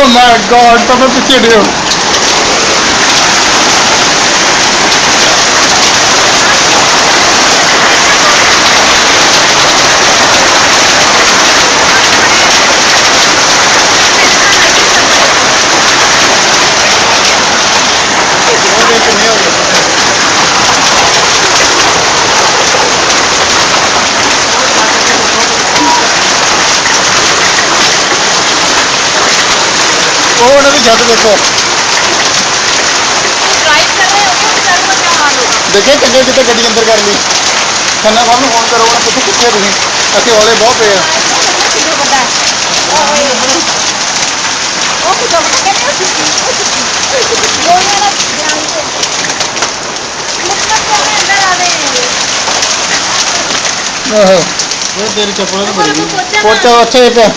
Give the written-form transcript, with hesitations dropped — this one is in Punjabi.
ਮਾਈ ਗॉड ਤਾਂ ਮੈਂ ਪਿੱਛੇ ਡਿਓ ਉਹਨਾਂ ਦੀ ਛੱਤ ਦੇਖੋ ਦੇਖੇ ਚੰਗੇ ਕਿਤੇ ਗੱਡੀ ਅੰਦਰ ਕਰ ਲਈ ਖੰਨਾ ਸਾਹਿਬ ਨੂੰ ਫੋਨ ਕਰੋ ਉਹਨਾਂ ਪੁੱਛੋ ਕਿੱਥੇ ਤੁਸੀਂ ਅਸੀਂ ਹੌਲੇ ਬਹੁਤ ਪਏ ਆ ਆਹੋ ਉਹ ਤੇਰੀ ਚੱਪਲਾਂ ਤਾਂ ਬੜੀ ਪੋਚਾ ਅੱਛਾ ਇਹ ਪਿਆ